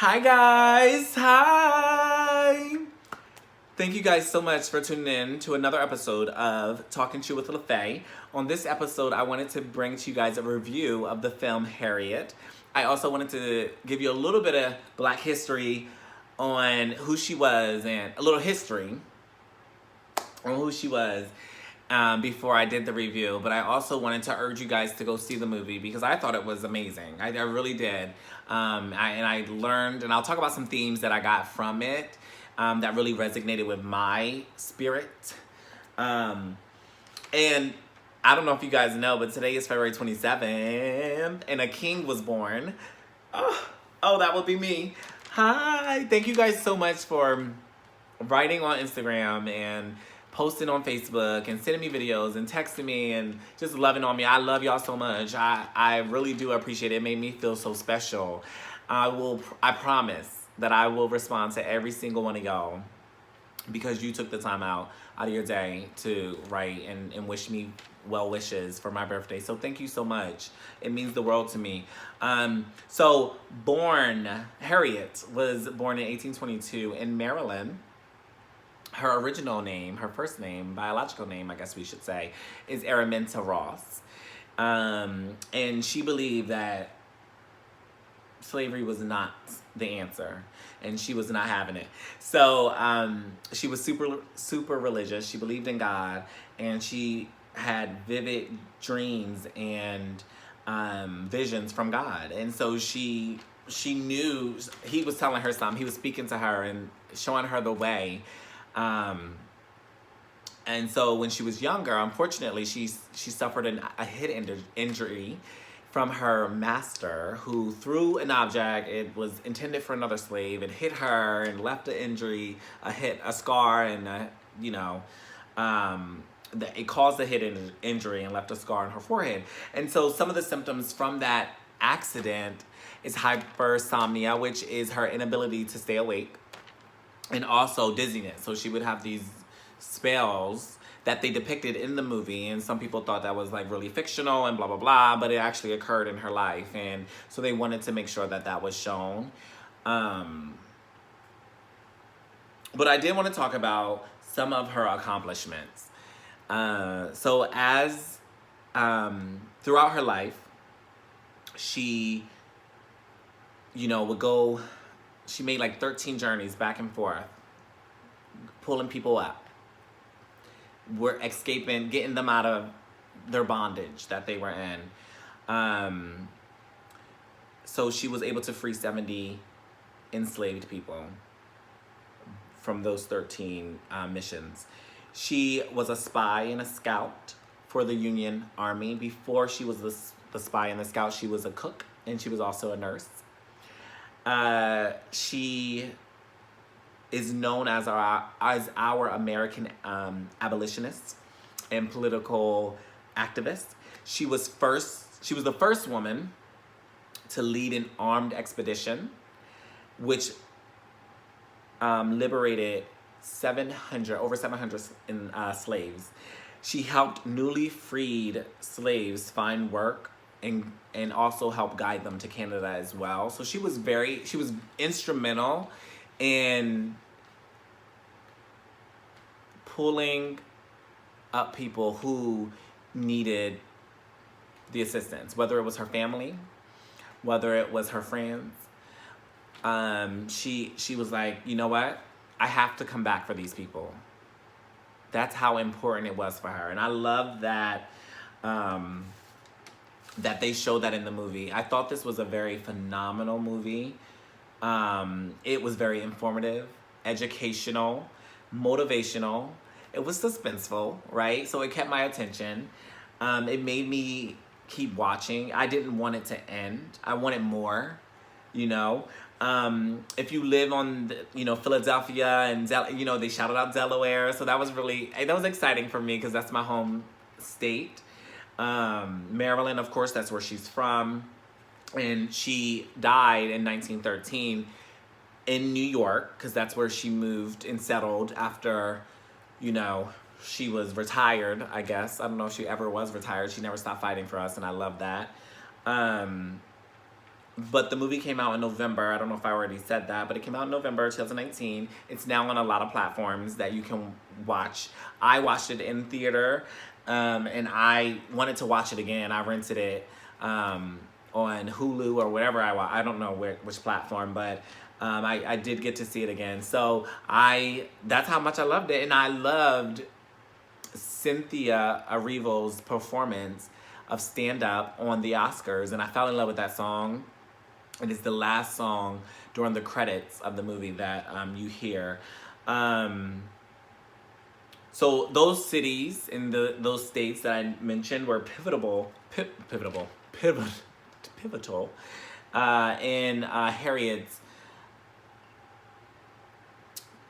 Hi guys, hi! Thank you guys so much for tuning in to another episode of Talking to You with LeFe. On this episode, I wanted to bring to you guys a review of the film Harriet. I also wanted to give you a little bit of Black history on who she was and a little history on who she was before I did the review. But I also wanted to urge you guys to go see the movie because I thought it was amazing. I really did. I learned, and I'll talk about some themes that I got from it that really resonated with my spirit. And I don't know if you guys know, but today is February 27th, and a king was born. Oh, that would be me. Hi. Thank you guys so much for writing on Instagram and posting on Facebook and sending me videos and texting me and just loving on me. I love y'all so much. I really do appreciate it. It made me feel so special. I promise that I will respond to every single one of y'all because you took the time out of your day to write and wish me well wishes for my birthday. So thank you so much. It means the world to me. Harriet was born in 1822 in Maryland. Her original name, her first name, biological name, I guess we should say, is Araminta Ross. And she believed that slavery was not the answer, and she was not having it. So she was super religious. She believed in God, and she had vivid dreams and visions from God. And so she knew he was telling her something. He was speaking to her and showing her the way. And so when she was younger, unfortunately, she suffered a head injury from her master, who threw an object. It was intended for another slave. It hit her and left an injury, a scar, and it caused a head injury and left a scar on her forehead. And so some of the symptoms from that accident is hypersomnia, which is her inability to stay awake, and also dizziness. So she would have these spells that they depicted in the movie, and some people thought that was like really fictional and blah blah blah, but it actually occurred in her life, and so they wanted to make sure that was shown. But I did want to talk about some of her accomplishments. So as throughout her life, she would go. She made like 13 journeys back and forth, pulling people up. We're escaping, getting them out of their bondage that they were in. So she was able to free 70 enslaved people from those 13 missions. She was a spy and a scout for the Union Army. Before she was the spy and the scout, she was a cook, and she was also a nurse. She is known as our American abolitionist and political activist. She was the first woman to lead an armed expedition, which liberated over 700 slaves. She helped newly freed slaves find work and also help guide them to Canada as well. So she was instrumental in pulling up people who needed the assistance, whether it was her family, whether it was her friends. She was like, you know what? I have to come back for these people. That's how important it was for her. And I love that that they showed that in the movie. I thought this was a very phenomenal movie. It was very informative, educational, motivational. It was suspenseful, right? So it kept my attention. It made me keep watching. I didn't want it to end. I wanted more, If you live on, Philadelphia and, they shouted out Delaware. So that was exciting for me because that's my home state. Maryland, of course, that's where she's from. And she died in 1913 in New York because that's where she moved and settled after, she was retired, I guess. I don't know if she ever was retired. She never stopped fighting for us, and I love that. but the movie came out in November. I don't know if I already said that, but it came out in November 2019. It's now on a lot of platforms that you can watch. I watched it in theater, and I wanted to watch it again. I rented it on Hulu or whatever I don't know which platform, but I did get to see it again. So that's how much I loved it, and I loved Cynthia Erivo's performance of Stand Up on the Oscars, and I fell in love with that song. It is the last song during the credits of the movie that you hear. So those cities in those states that I mentioned were pivotal in Harriet's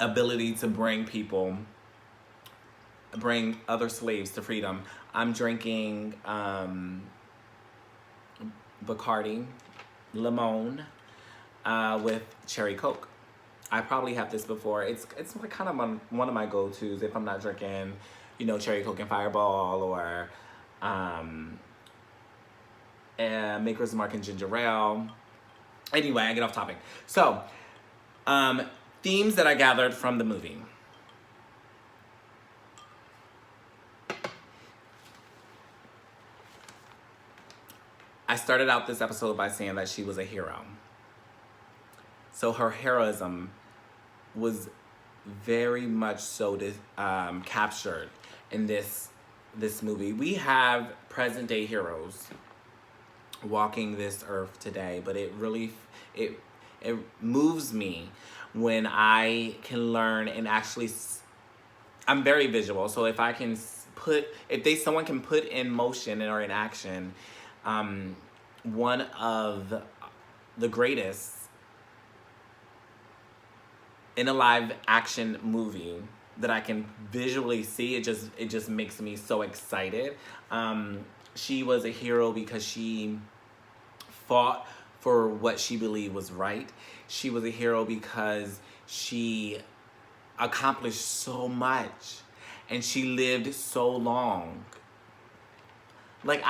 ability to bring other slaves to freedom. I'm drinking Bacardi Limon with cherry Coke. I probably have this before. It's like kind of one of my go-tos if I'm not drinking, cherry Coke and Fireball, or Maker's Mark and ginger ale. Anyway, I get off topic. So, themes that I gathered from the movie. I started out this episode by saying that she was a hero. So her heroism was very much so captured in this movie. We have present day heroes walking this earth today, but it really it moves me when I can learn and actually. I'm very visual, so if someone can put in motion or in action one of the greatest in a live action movie that I can visually see, it just makes me so excited. She was a hero because she fought for what she believed was right. She was a hero because she accomplished so much and she lived so long. Like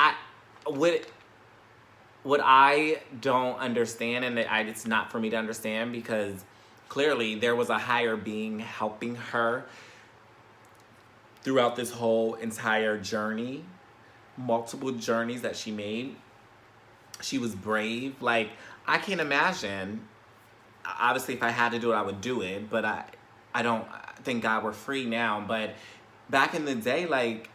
what I don't understand, and it's not for me to understand, because clearly there was a higher being helping her throughout this whole entire journey, multiple journeys that she made. She was brave. Like, I can't imagine. Obviously, if I had to do it, I would do it, but I don't, thank God we're free now. But back in the day, like,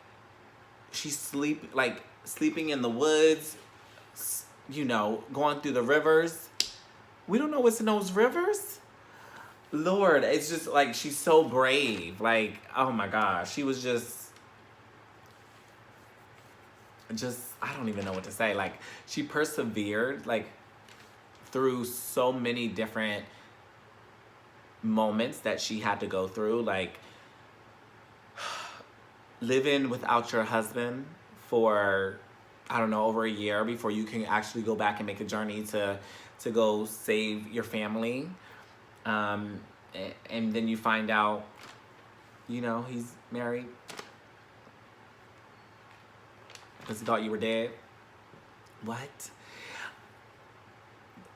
she's sleeping in the woods, going through the rivers. We don't know what's in those rivers. Lord, it's just like, she's so brave. Like, oh my gosh, she was just, I don't even know what to say. Like, she persevered, like, through so many different moments that she had to go through. Like, living without your husband for, I don't know, over a year before you can actually go back and make a journey to go save your family. And then you find out, he's married because he thought you were dead. What?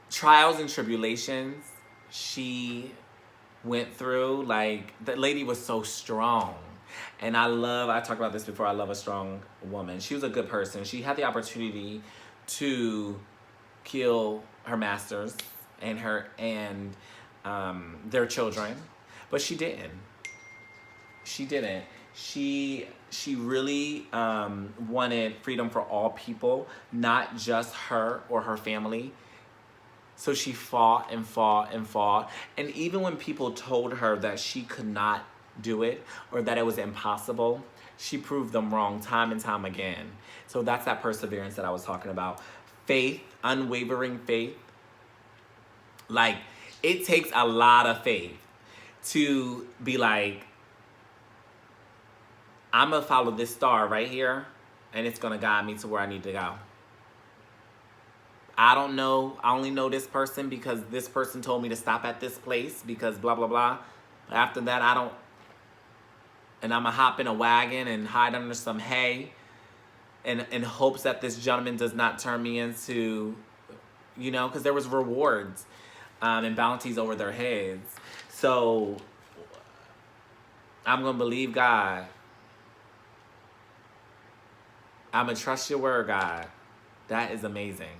Trials and tribulations she went through. Like, the lady was so strong. And I talked about this before, I love a strong woman. She was a good person. She had the opportunity to kill her masters and their children, but she didn't. She really wanted freedom for all people, not just her or her family. So she fought and fought and fought. And even when people told her that she could not do it or that it was impossible, she proved them wrong time and time again. So that's that perseverance that I was talking about. Faith, unwavering faith. Like, it takes a lot of faith to be like, I'm going to follow this star right here, and it's going to guide me to where I need to go. I don't know. I only know this person because this person told me to stop at this place because blah, blah, blah. After that, I don't. And I'm going to hop in a wagon and hide under some hay in hopes that this gentleman does not turn me into, you know, because there was rewards and bounties over their heads. So I'm going to believe God. I'm going to trust your word, God. That is amazing.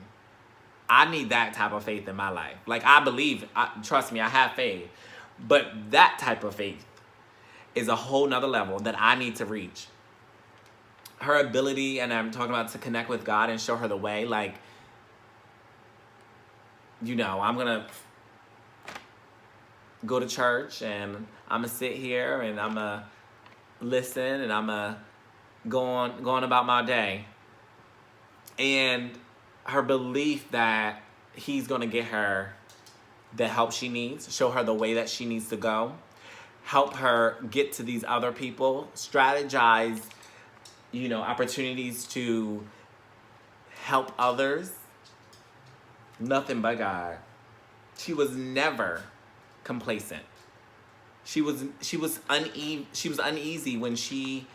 I need that type of faith in my life. Like, I believe, trust me, I have faith. But that type of faith is a whole nother level that I need to reach. Her ability, and I'm talking about to connect with God and show her the way, like, you know, I'm going to go to church and I'm going to sit here and I'm going to listen and I'm going to go on about my day. And her belief that he's going to get her the help she needs, show her the way that she needs to go, help her get to these other people, strategize, you know, opportunities to help others. Nothing but God. She was never complacent. She was uneasy when she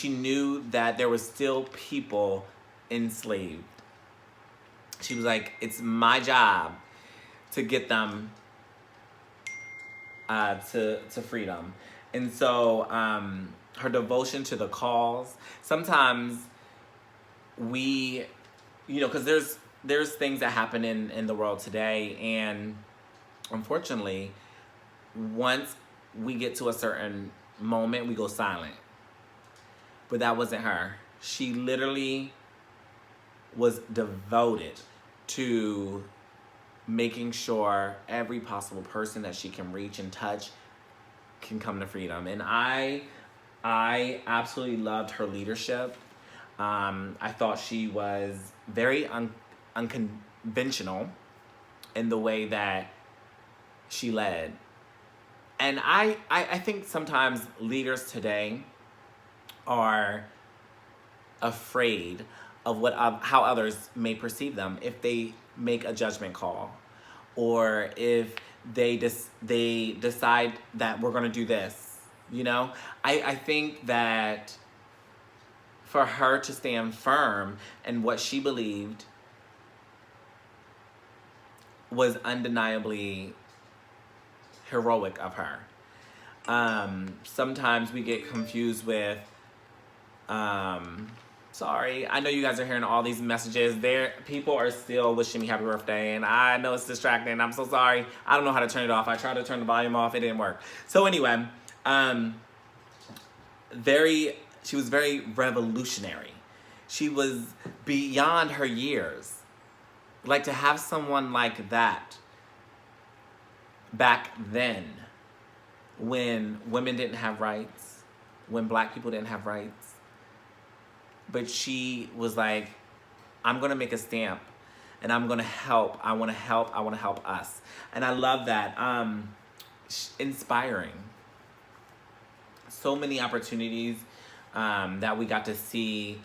knew that there were still people enslaved. She was like, it's my job to get them to freedom. And so her devotion to the cause, sometimes we, you know, because there's things that happen in the world today, and unfortunately, once we get to a certain moment, we go silent. But that wasn't her. She literally was devoted to making sure every possible person that she can reach and touch can come to freedom. And I absolutely loved her leadership. I thought she was very unconventional in the way that she led. And I think sometimes leaders today are afraid of how others may perceive them if they make a judgment call, or if they decide that we're going to do this. You know, I think that for her to stand firm in what she believed was undeniably heroic of her. Sometimes we get confused with sorry, I know you guys are hearing all these messages. People are still wishing me happy birthday, and I know it's distracting. I'm so sorry. I don't know how to turn it off. I tried to turn the volume off. It didn't work. So anyway, she was very revolutionary. She was beyond her years. Like, to have someone like that back then, when women didn't have rights, when black people didn't have rights, but she was like, I'm going to make a stamp and I'm going to help. I want to help us. And I love that. Inspiring. So many opportunities that we got to see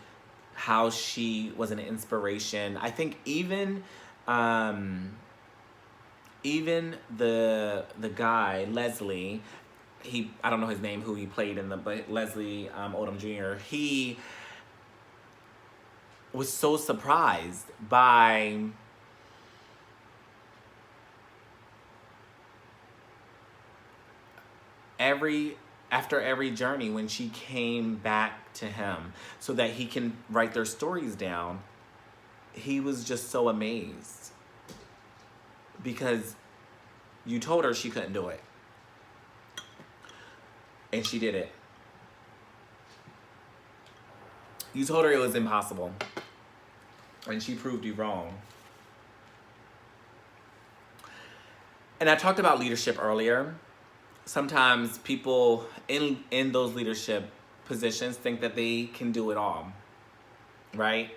how she was an inspiration. I think even the guy, Leslie, I don't know his name, who he played but Leslie Odom Jr., he was so surprised by after every journey when she came back to him so that he can write their stories down. He was just so amazed because you told her she couldn't do it, and she did it. You told her it was impossible, and she proved you wrong. And I talked about leadership earlier. Sometimes people in those leadership positions think that they can do it all, right?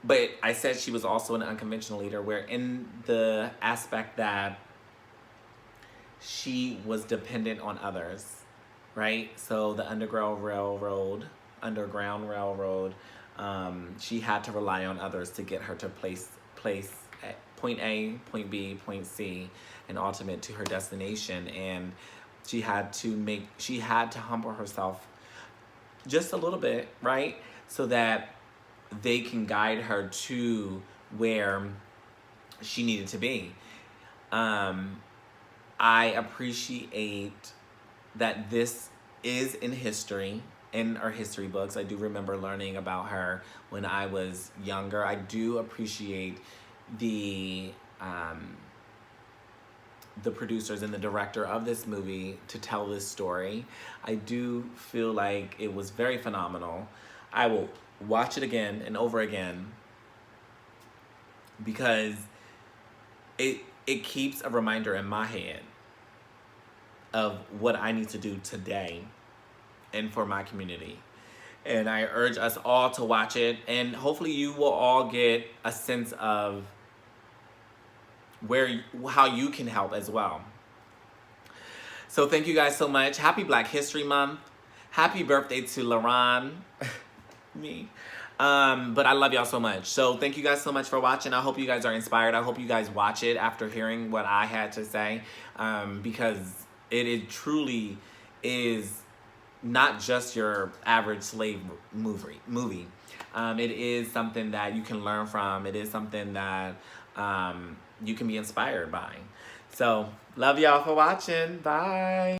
But I said she was also an unconventional leader, where in the aspect that she was dependent on others, right? So the Underground Railroad, she had to rely on others to get her to place at point A, point B, point C, and ultimate to her destination. And she had to humble herself just a little bit, right? So that they can guide her to where she needed to be. I appreciate that this is in history, in our history books. I do remember learning about her when I was younger. I do appreciate the producers and the director of this movie to tell this story. I do feel like it was very phenomenal. I will watch it again and over again because it keeps a reminder in my head of what I need to do today and for my community. And I urge us all to watch it, and hopefully you will all get a sense of how you can help as well. So thank you guys so much. Happy Black History Month. Happy birthday to LaRon. Me. But I love y'all so much. So thank you guys so much for watching. I hope you guys are inspired. I hope you guys watch it after hearing what I had to say, because it truly is not just your average slave movie. It is something that you can learn from. It is something that you can be inspired by. So love y'all for watching. Bye.